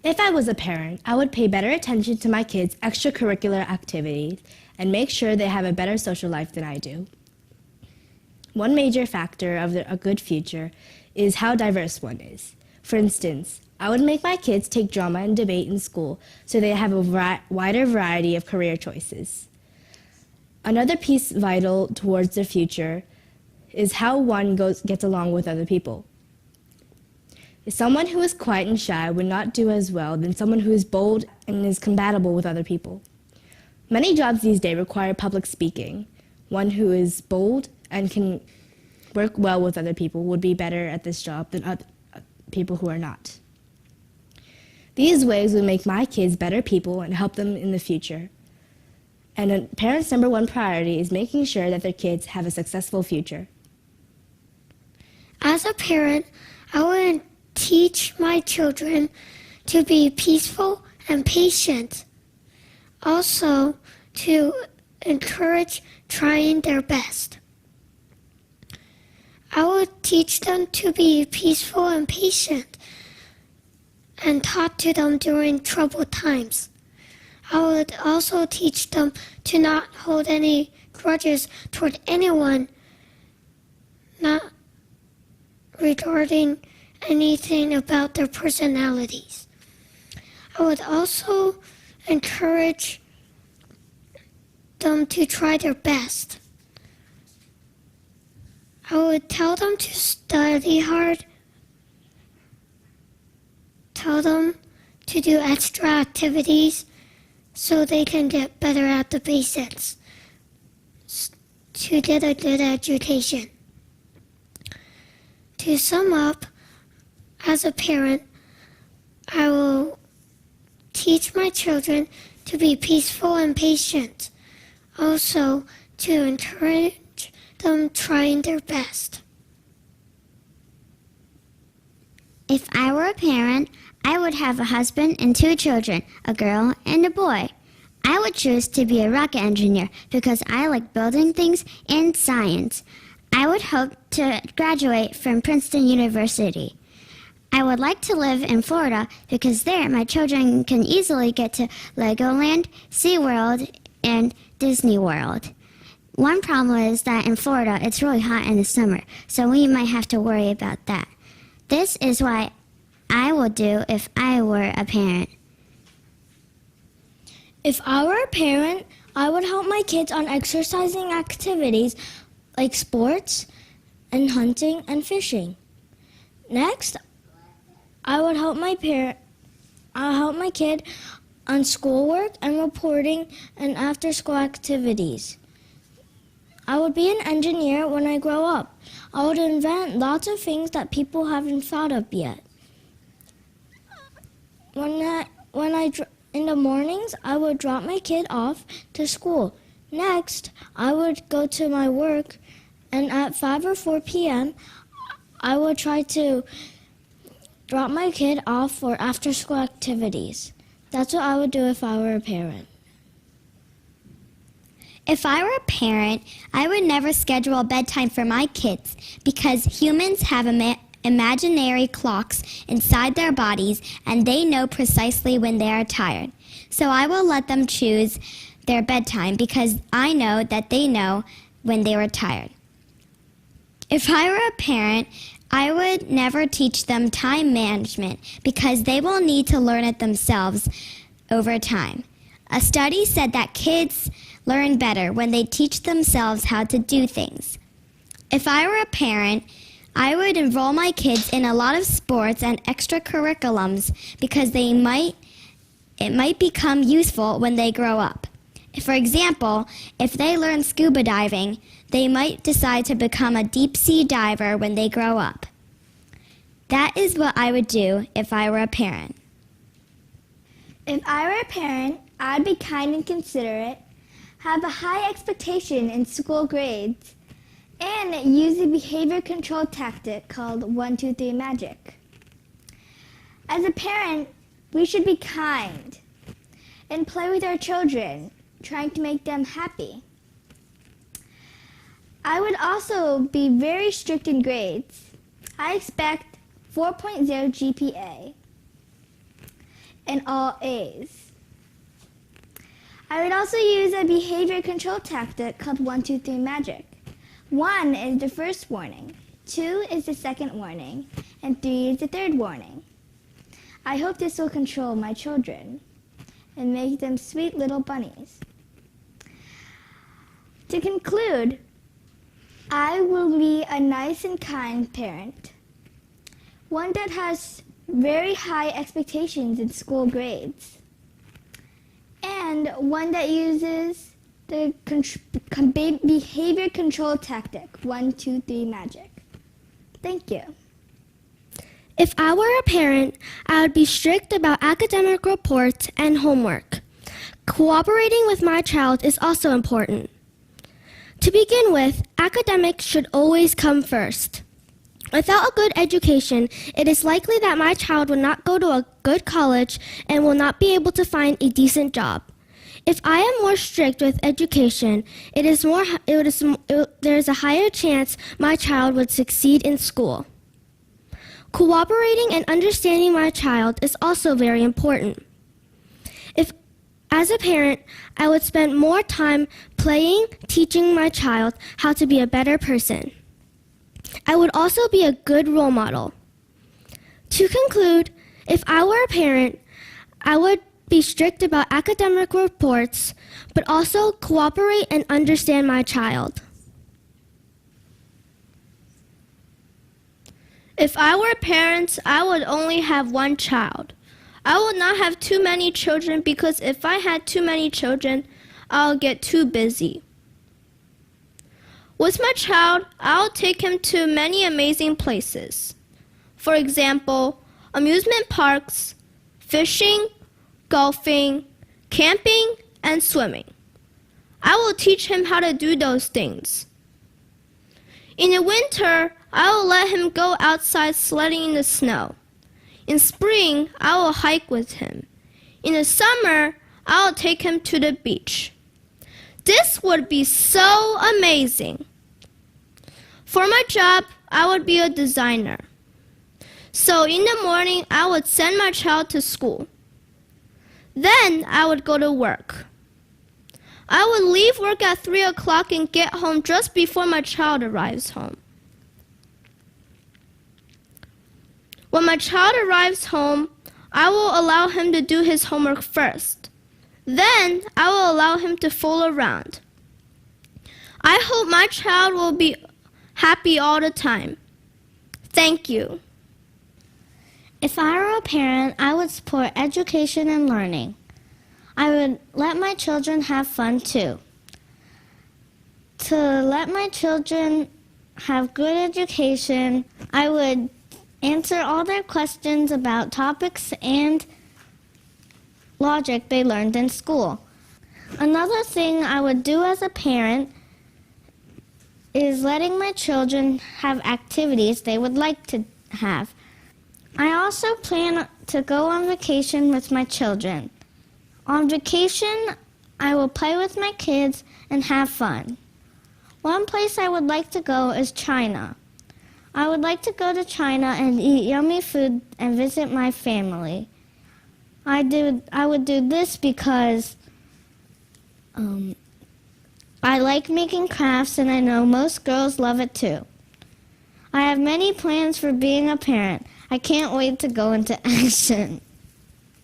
If I was a parent, I would pay better attention to my kids' extracurricular activities and make sure they have a better social life than I do. One major factor of a good future is how diverse one is. For instance, I would make my kids take drama and debate in school so they have a wider variety of career choices. Another piece vital towards the future is how one gets along with other people. Someone who is quiet and shy would not do as well than someone who is bold and is compatible with other people. Many jobs these days require public speaking. One who is bold and can work well with other people would be better at this job than other people who are not. These ways would make my kids better people and help them in the future. And a parent's number one priority is making sure that their kids have a successful future. As a parent, I would teach my children to be peaceful and patient. Also, to encourage trying their best. I would teach them to be peaceful and patient and talk to them during troubled times. I would also teach them to not hold any grudges toward anyone, not regarding anything about their personalities. I would also encourage them to try their best. I would tell them to study hard, tell them to do extra activities so they can get better at the basics, to get a good education. To sum up, as a parent, I will teach my children to be peaceful and patient, also to encourage them trying their best. If I were a parent, I would have a husband and 2 children, a girl and a boy. I would choose to be a rocket engineer because I like building things and science. I would hope to graduate from Princeton University. I would like to live in Florida because there my children can easily get to Legoland, SeaWorld, and Disney World. One problem is that in Florida it's really hot in the summer, so we might have to worry about that. This is what I would do if I were a parent. If I were a parent, I would help my kids on exercising activities like sports and hunting and fishing. Next, I would help my kid on schoolwork and reporting and after-school activities. I would be an engineer when I grow up. I would invent lots of things that people haven't thought of yet. In the mornings, I would drop my kid off to school. Next, I would go to my work, and at 5 or 4 p.m., I would try to drop my kid off for after-school activities. That's what I would do if I were a parent. If I were a parent, I would never schedule a bedtime for my kids because humans have imaginary clocks inside their bodies and they know precisely when they are tired. So I will let them choose their bedtime because I know that they know when they were tired. If I were a parent, I would never teach them time management because they will need to learn it themselves over time. A study said that kids learn better when they teach themselves how to do things. If I were a parent, I would enroll my kids in a lot of sports and extracurriculums because it might become useful when they grow up. For example, if they learn scuba diving, they might decide to become a deep-sea diver when they grow up. That is what I would do if I were a parent. If I were a parent, I'd be kind and considerate, have a high expectation in school grades, and use a behavior control tactic called 1, 2, 3 magic. As a parent, we should be kind and play with our children, trying to make them happy. I would also be very strict in grades. I expect 4.0 GPA. and all A's. I would also use a behavior control tactic called 1, 2, 3 magic. 1 is the first warning, 2 is the second warning, and 3 is the third warning. I hope this will control my children and make them sweet little bunnies. To conclude, I will be a nice and kind parent, one that has very high expectations in school grades, and one that uses the behavior control tactic, 1, 2, 3 magic. Thank you. If I were a parent, I would be strict about academic reports and homework. Cooperating with my child is also important. To begin with, academics should always come first. Without a good education, it is likely that my child will not go to a good college and will not be able to find a decent job. If I am more strict with education, there is a higher chance my child would succeed in school. Cooperating and understanding my child is also very important. As a parent, I would spend more time playing, teaching my child how to be a better person. I would also be a good role model. To conclude, if I were a parent, I would be strict about academic reports, but also cooperate and understand my child. If I were parents, I would only have one child. I would not have too many children because if I had too many children, I'll get too busy. With my child, I'll take him to many amazing places. For example, amusement parks, fishing, golfing, camping, and swimming. I will teach him how to do those things. In the winter, I will let him go outside sledding in the snow. In spring, I will hike with him. In the summer, I will take him to the beach. This would be so amazing. For my job, I would be a designer. So in the morning, I would send my child to school. Then I would go to work. I would leave work at 3 o'clock and get home just before my child arrives home. When my child arrives home, I will allow him to do his homework first. Then I will allow him to fool around. I hope my child will be happy all the time. Thank you. If I were a parent, I would support education and learning. I would let my children have fun too. To let my children have good education, I would answer all their questions about topics and logic they learned in school. Another thing I would do as a parent is letting my children have activities they would like to have. I also plan to go on vacation with my children. On vacation, I will play with my kids and have fun. One place I would like to go is China. I would like to go to China and eat yummy food and visit my family. I would do this because I like making crafts and I know most girls love it too. I have many plans for being a parent. I can't wait to go into action.